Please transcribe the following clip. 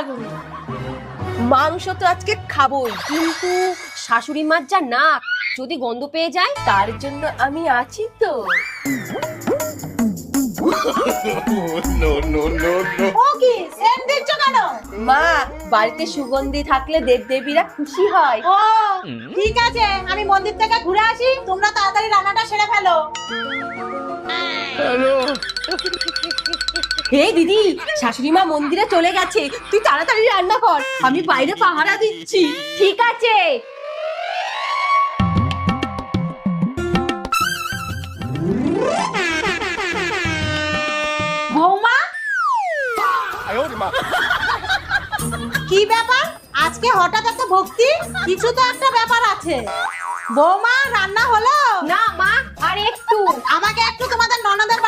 লাগুনি। মাংস তো আজকে খাবোই, কিন্তু শাশুড়ি মার যা নাক, যদি গন্ধ পেয়ে যায় তার জন্য আমি আছি তো। No, no, no, no. ও কি সেন্ট দিচ্ছ কেন? মা, বাড়িতে সুগন্ধি থাকলে দেবদেবীরা খুশি হয়। ও ঠিক আছে, আমি মন্দির থেকে ঘুরে আসি, তোমরা তাড়াতাড়ি রান্নাটা সেরে ফেলো। হে দিদি, শাশুড়ি মা মন্দিরে চলে গেছে, তুই তাড়াতাড়ি রান্না কর, আমি বাইরে পাহারা দিচ্ছি। ঠিক আছে। বৌমা, 哎呦我的妈！ কি ব্যাপার আজকে হঠাৎ এত ভক্তি? কিছু তো একটা ব্যাপার আছে। বৌমা, রান্না হলো? না মা, আর একটু। আমাকে একটু তোমাদের ননদের